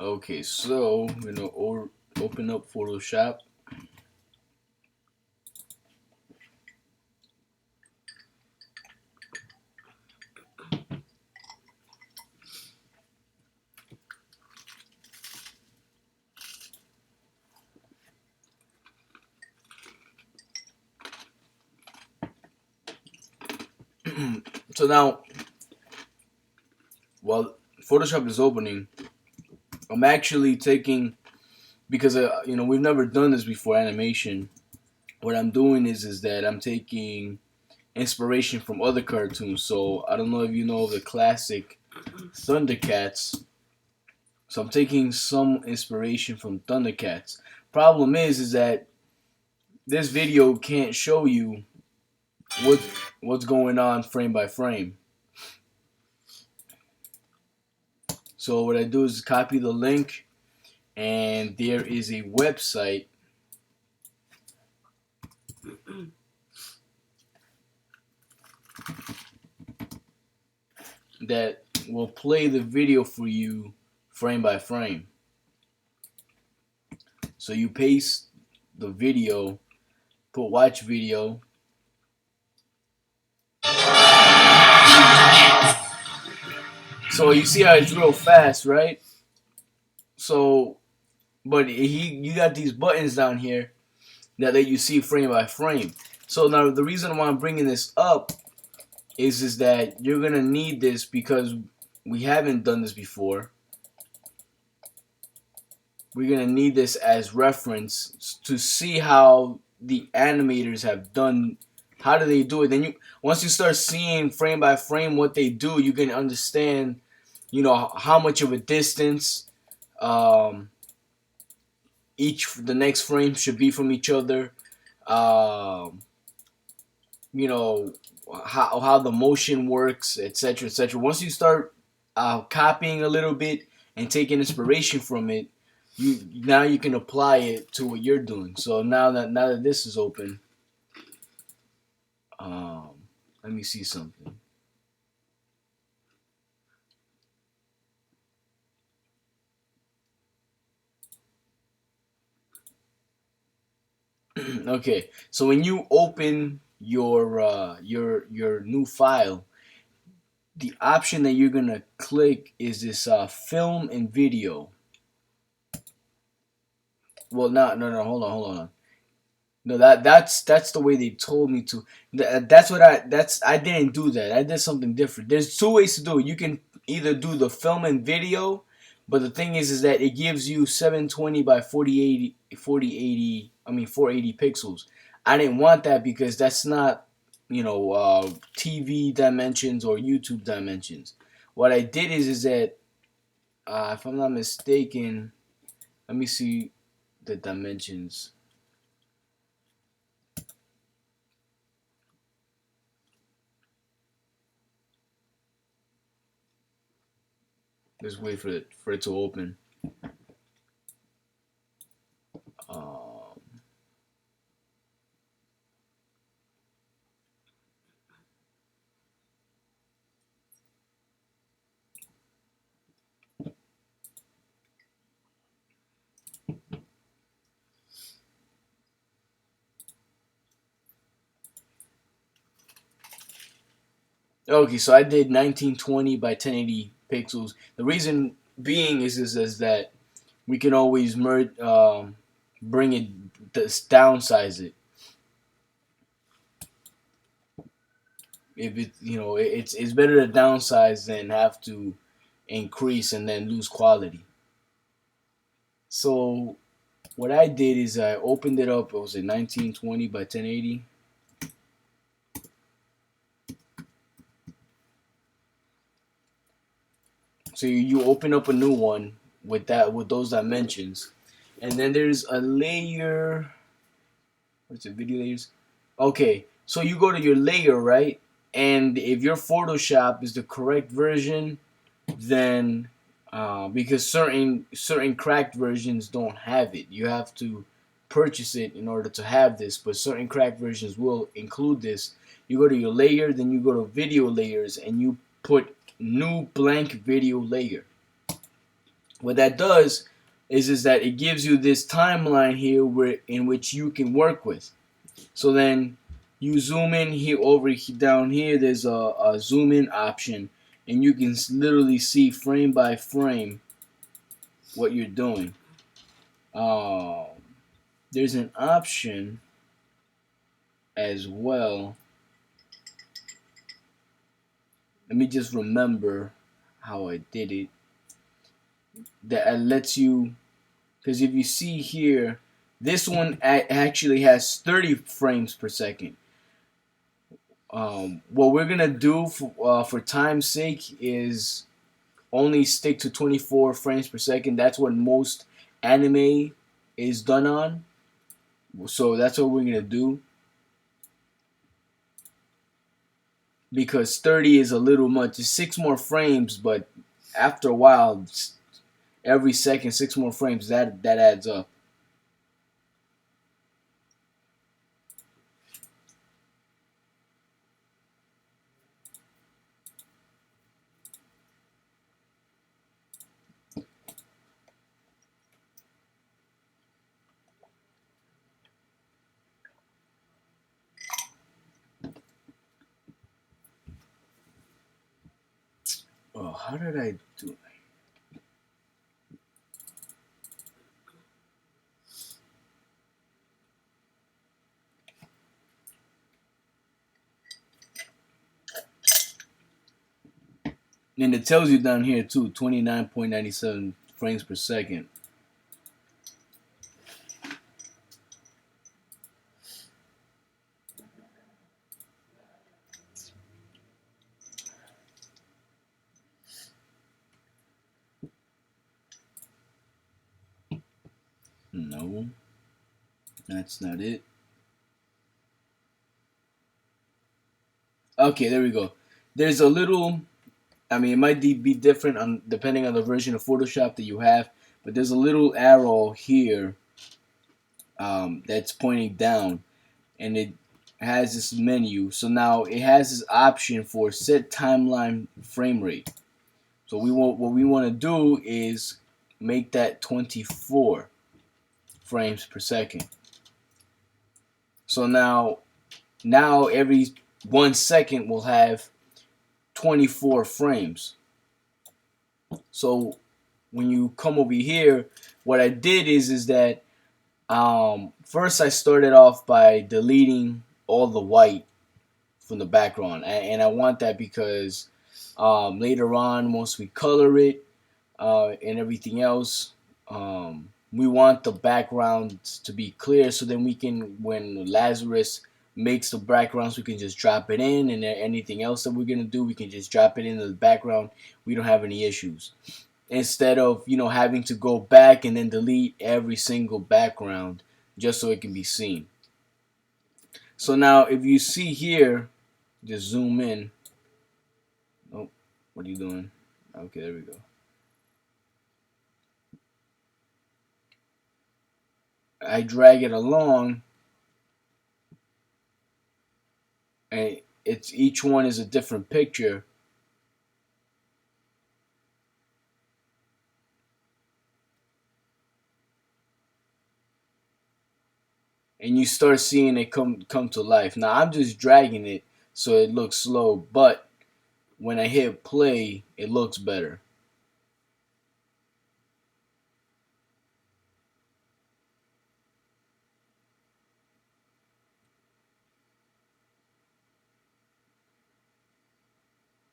Okay, so we're gonna open up Photoshop. So now, while Photoshop is opening, I'm actually taking, because we've never done this before, animation. What I'm doing is that I'm taking inspiration from other cartoons. So I don't know if you know the classic Thundercats. So I'm taking some inspiration from Thundercats. Problem is that this video can't show you what what's going on frame by frame. So what I do is copy the link, and there is a website that will play the video for you frame by frame. So you paste the video, put watch video. So you see how it's real fast, right? So, but you got these buttons down here that let you see frame by frame. So now the reason why I'm bringing this up is that you're gonna need this because we haven't done this before. We're gonna need this as reference to see how the animators have done. How do they do it? Then once you start seeing frame by frame what they do, you can understand, how much of a distance um, the next frame should be from each other. Um, you know how the motion works, etc., etc. Once you start copying a little bit and taking inspiration from it, you can apply it to what you're doing. So now that this is open, um, let me see something. Okay, so when you open your new file, the option that you're gonna click is this film and video. Well, no, hold on. No, that's the way they told me to. I didn't do that. I did something different. There's two ways to do it. You can either do the film and video, but the thing is that it gives you 720 by 480 pixels. I didn't want that because that's not, TV dimensions or YouTube dimensions. What I did is that, if I'm not mistaken, let me see the dimensions. Let's wait for it to open. Um, okay, so I did 1920 by 1080 pixels. The reason being is that we can always bring it, downsize it. If it's better to downsize than have to increase and then lose quality. So what I did is I opened it up. It was a 1920 by 1080. So you open up a new one with those dimensions, and then there's a layer. What's it? Video layers. Okay, so you go to your layer, right? And if your Photoshop is the correct version, then because certain cracked versions don't have it, you have to purchase it in order to have this. But certain cracked versions will include this. You go to your layer, then you go to video layers, and you put new blank video layer. What that does is that it gives you this timeline here where in which you can work with. So then you zoom in here down here. There's a zoom in option, and you can literally see frame by frame what you're doing. Um, there's an option as well. Let me just remember how I did it. That lets you, because if you see here, this one actually has 30 frames per second. What we're gonna do for time's sake is only stick to 24 frames per second. That's what most anime is done on. So that's what we're gonna do, because 30 is a little much. It's 6 more frames, but after a while, every second 6 more frames. That adds up. Oh, how did I do? And it tells you down here too, 29.97 frames per second. No, that's not it. Okay, there we go. There's a little. I mean, it might be different on depending on the version of Photoshop that you have, but there's a little arrow here that's pointing down, and it has this menu. So now it has this option for set timeline frame rate. So what we want to do is make that 24 frames per second. So now every 1 second will have 24 frames. So when you come over here, what I did is that first I started off by deleting all the white from the background, and I want that because later on, once we color it and everything else, we want the background to be clear, so then we can, when Lazarus makes the backgrounds, we can just drop it in, and anything else that we're gonna do, we can just drop it into the background. We don't have any issues, instead of having to go back and then delete every single background just so it can be seen. So now if you see here, just zoom in. Oh, what are you doing? Okay, there we go. I drag it along, and it's each one is a different picture, and you start seeing it come to life. Now I'm just dragging it so it looks slow, but when I hit play, it looks better.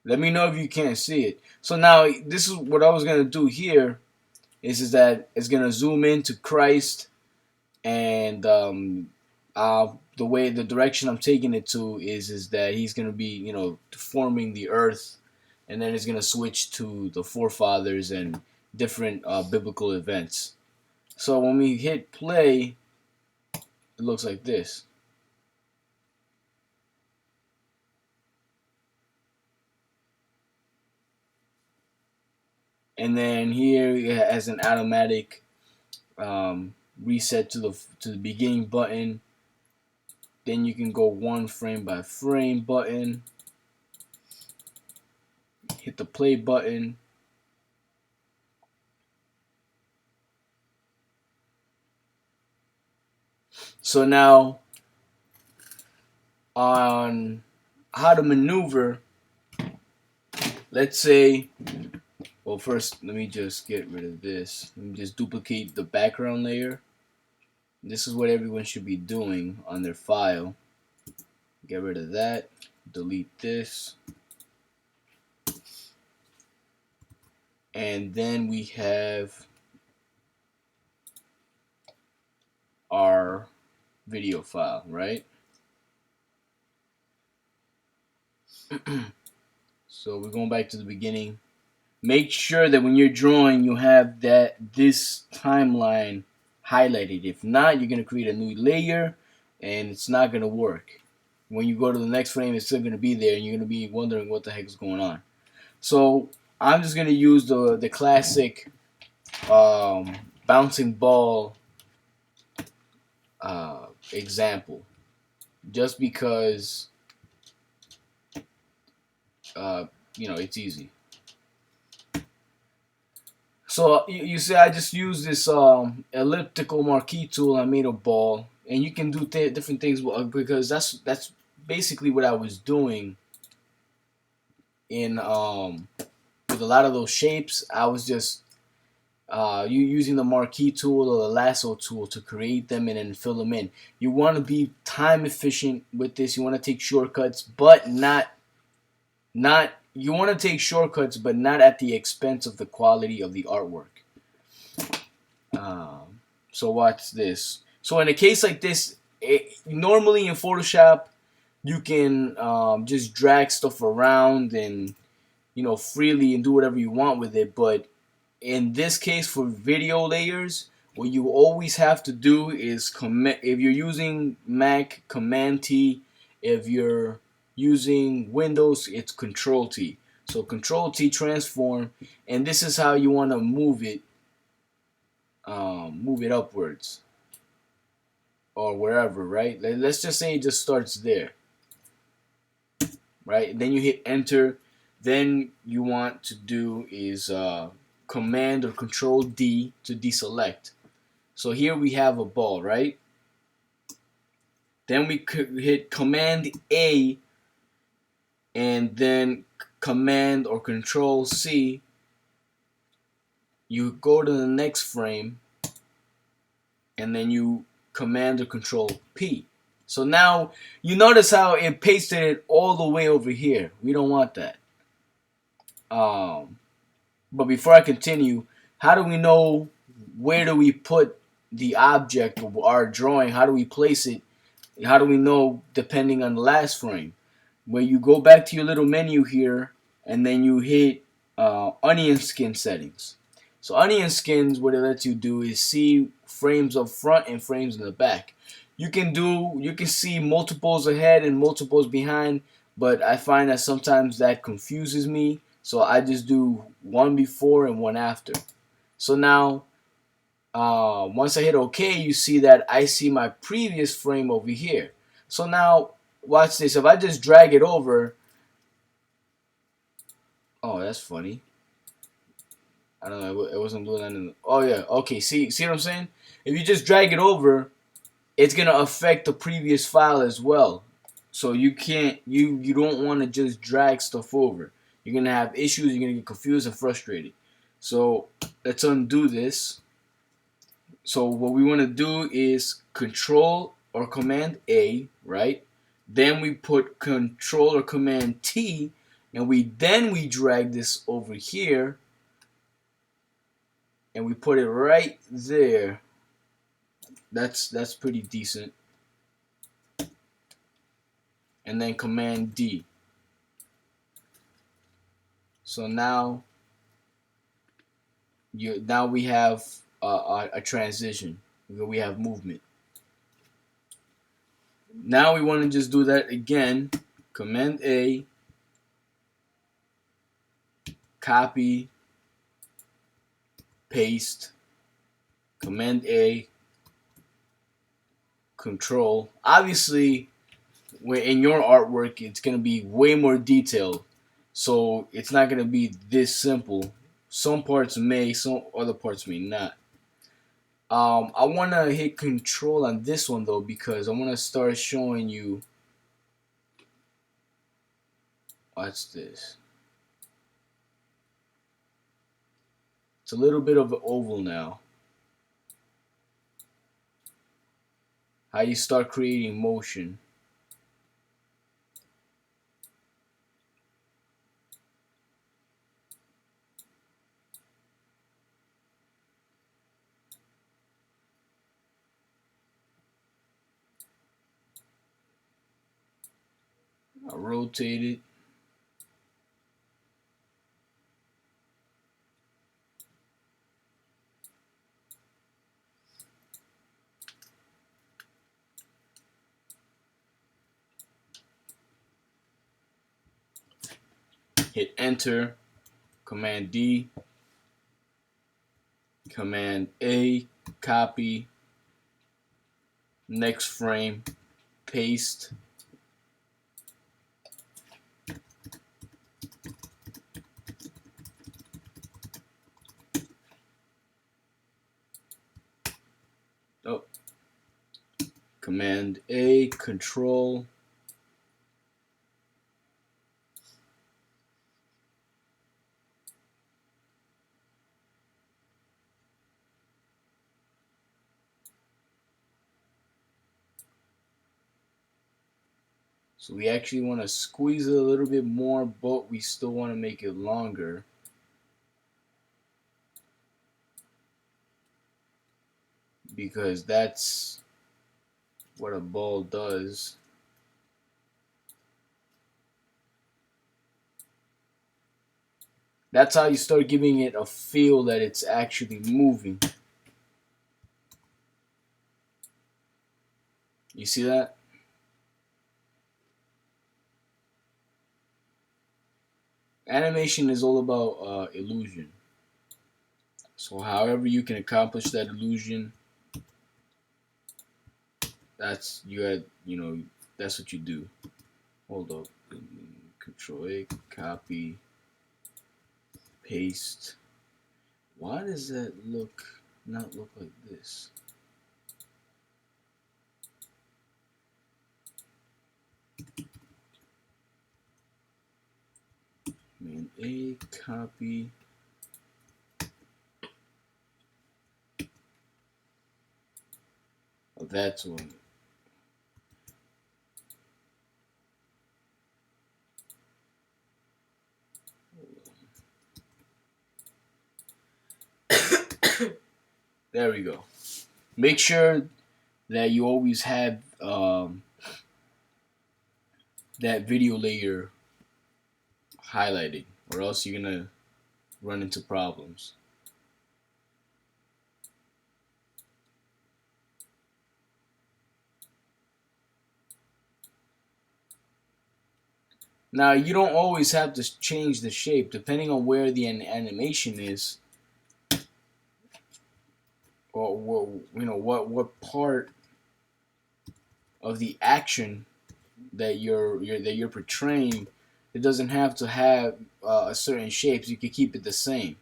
Let me know if you can't see it. So now this is what I was gonna do here is that it's gonna zoom into Christ, and the way the direction I'm taking it to is that he's gonna be forming the earth, and then it's gonna switch to the forefathers and different biblical events. So when we hit play, it looks like this. And then here it has an automatic reset to the beginning button. Then you can go one frame by frame button, hit the play button, So now on how to maneuver, let's say, well, first let me just get rid of this. Let me just duplicate the background layer. This is what everyone should be doing on their file. Get rid of that, delete this, and then we have our video file, right? So we're going back to the beginning. Make sure that when you're drawing, you have this timeline highlighted. If not, you're gonna create a new layer, and it's not gonna work. When you go to the next frame, it's still gonna be there, and you're gonna be wondering what the heck is going on. So I'm just gonna use the classic bouncing ball example, just because uh, it's easy. So you see, I just use this elliptical marquee tool. I made a ball, and you can do different things because that's basically what I was doing in with a lot of those shapes. I was just you using the marquee tool or the lasso tool to create them and then fill them in. You want to be time efficient with this. You want to take shortcuts, but not you want to take shortcuts, but not at the expense of the quality of the artwork. So watch this. So in a case like this, normally in Photoshop, you can just drag stuff around and freely and do whatever you want with it. But in this case, for video layers, what you always have to do is if you're using Mac, Command T. If you're using Windows, it's Control T. So Control T, transform, and this is how you want to move it. Move it upwards or wherever, right? Let's just say it just starts there, right? And then you hit enter. Then you want to do is Command or Control D to deselect. So here we have a ball, right? Then we could hit Command A and then Command or Control C. You go to the next frame and then you Command or Control P. So now you notice how it pasted it all the way over here. We don't want that. But before I continue, how do we know where do we put the object of our drawing? How do we place it? How do we know depending on the last frame? Where you go back to your little menu here and then you hit onion skin settings. So onion skins, what it lets you do is see frames up front and frames in the back. You can see multiples ahead and multiples behind, but I find that sometimes that confuses me. So I just do one before and one after. So now, once I hit OK, you see that I see my previous frame over here. So now, watch this. If I just drag it over, oh, that's funny. I don't know. It wasn't doing that. Oh yeah. Okay. See what I'm saying? If you just drag it over, it's gonna affect the previous file as well. So you can't. You don't want to just drag stuff over. You're gonna have issues. You're gonna get confused and frustrated. So let's undo this. So what we want to do is Control or Command A, right? Then we put Control or Command T, and we drag this over here, and we put it right there. That's pretty decent. And then Command D. So now we have a transition. We have movement. Now we want to just do that again. Command A, copy, paste, Command A, Control. Obviously, in your artwork, it's going to be way more detailed. So it's not going to be this simple. Some parts may, some other parts may not. I want to hit control on this one though because I want to start showing you. Watch this. It's a little bit of an oval now. How you start creating motion. I rotate it. Hit enter. Command D. Command A. Copy. Next frame. Paste. Oh. Command A. Control. So we actually want to squeeze it a little bit more, but we still want to make it longer. Because that's what a ball does. That's how you start giving it a feel that it's actually moving. You see that? Animation is all about illusion. So however you can accomplish that illusion, that's that's what you do. Hold up. Control A, copy, paste. Why does that not look like this? Command A, copy. Oh, that's one. There we go. Make sure that you always have that video layer highlighted, or else you're gonna run into problems. Now you don't always have to change the shape depending on where the animation is, or what part of the action that you're portraying. It doesn't have to have a certain shapes. You can keep it the same.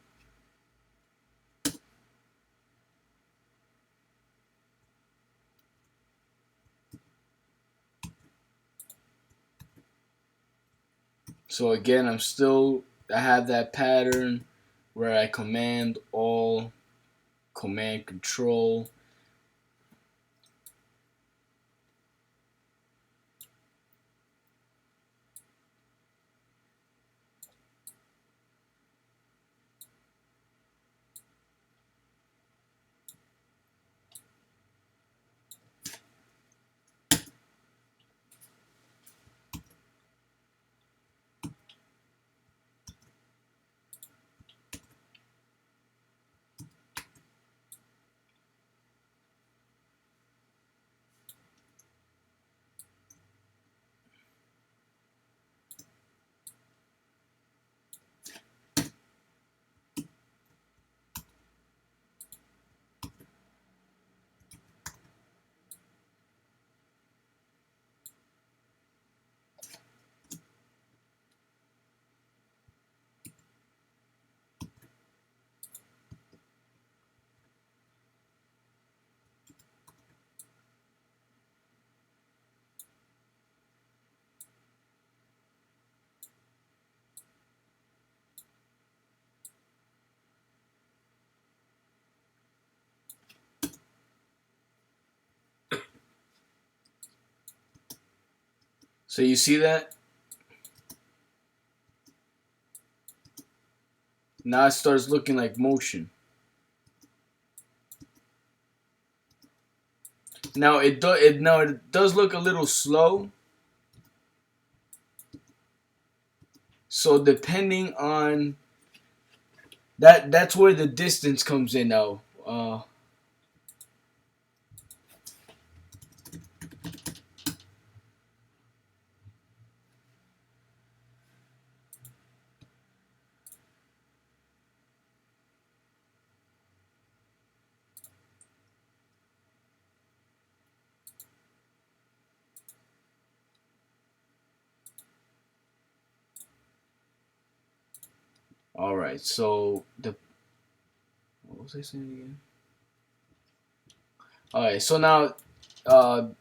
So again, I have that pattern where I command all, command control. So you see that? Now it starts looking like motion. Now it does look a little slow. So depending on that's where the distance comes in now. All right. So the what was I saying again? All right. So now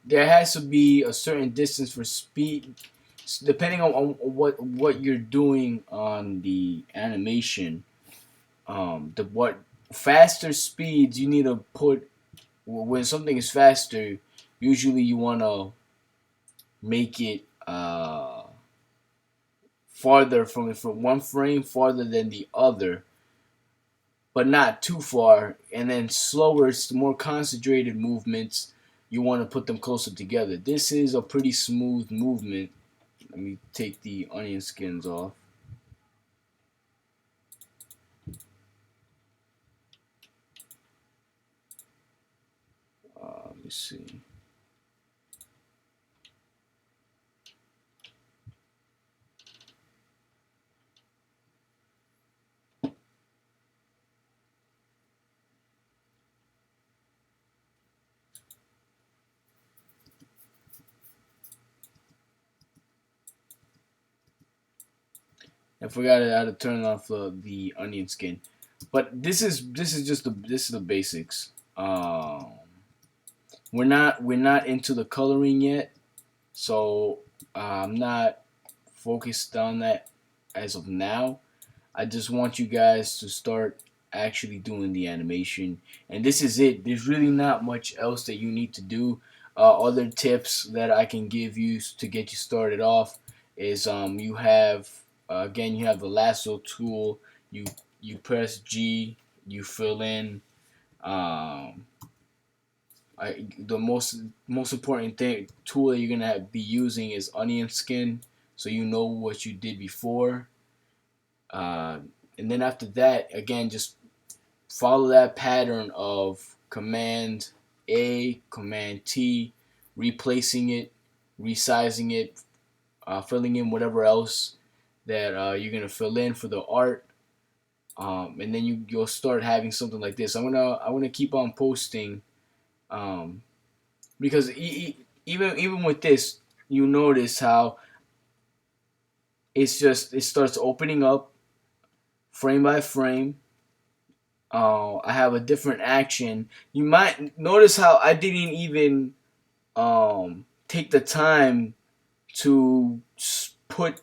there has to be a certain distance for speed, depending on what you're doing on the animation. The what faster speeds you need to put when something is faster. Usually you want to make it farther from one frame farther than the other, but not too far. And then slower, more concentrated movements, you want to put them closer together. This is a pretty smooth movement. Let me take the onion skins off. Let me see. I forgot how to turn off the onion skin, but this is the basics. We're not into the coloring yet, so I'm not focused on that as of now. I just want you guys to start actually doing the animation, and this is it. There's really not much else that you need to do. Other tips that I can give you to get you started off is you have again you have the lasso tool. You press G, you fill in. Um, the most important thing tool that you're gonna be using is onion skin, so you know what you did before. Uh, and then after that, again, just follow that pattern of Command A, Command T, replacing it, resizing it, filling in whatever else that you're gonna fill in for the art, and then you'll start having something like this. I'm gonna keep on posting, um, because even with this, you notice how it starts opening up frame by frame. I have a different action. You might notice how I didn't even take the time to put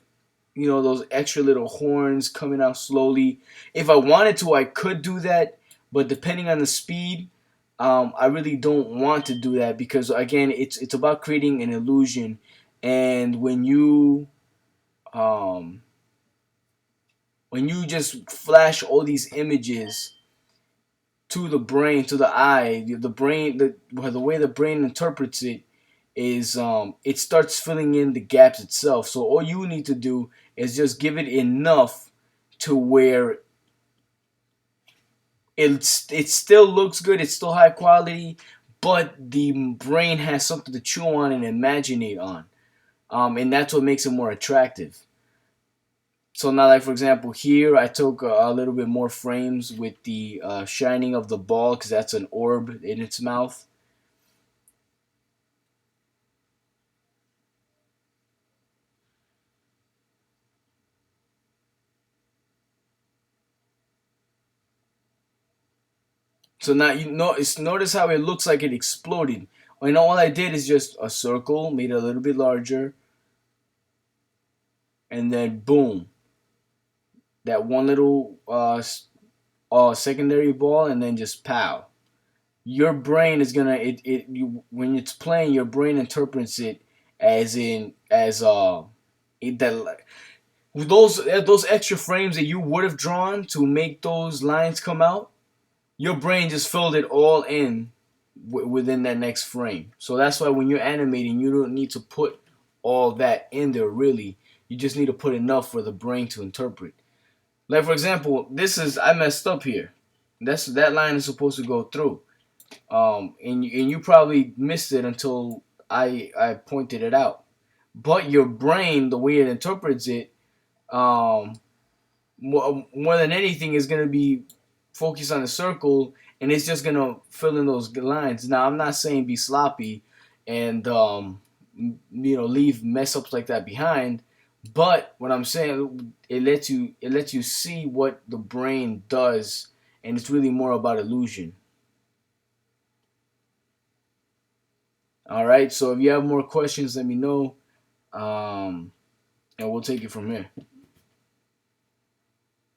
those extra little horns coming out slowly. If I wanted to, I could do that, but depending on the speed, I really don't want to do that because again, it's about creating an illusion, and um, when you just flash all these images to the brain, to the eye, the brain, the way the brain interprets it is it starts filling in the gaps itself. So all you need to do is just give it enough to where it still looks good, it's still high quality, but the brain has something to chew on and imaginate on, and that's what makes it more attractive. So now, like for example, here I took a little bit more frames with the shining of the ball because that's an orb in its mouth. So now notice how it looks like it exploded. And all I did is just a circle, made it a little bit larger, and then boom, that one little secondary ball, and then just pow. Your brain is gonna when it's playing, your brain interprets it as in as that with those extra frames that you would have drawn to make those lines come out, your brain just filled it all in within that next frame. So that's why when you're animating, you don't need to put all that in there really. You just need to put enough for the brain to interpret. Like for example, this is I messed up here. That line is supposed to go through. And you probably missed it until I pointed it out. But your brain, the way it interprets it, um, more than anything, is gonna be focused on the circle, and it's just gonna fill in those lines. Now, I'm not saying be sloppy and leave mess ups like that behind, but what I'm saying, it lets you see what the brain does, and it's really more about illusion. All right. So if you have more questions, let me know, and we'll take it from here.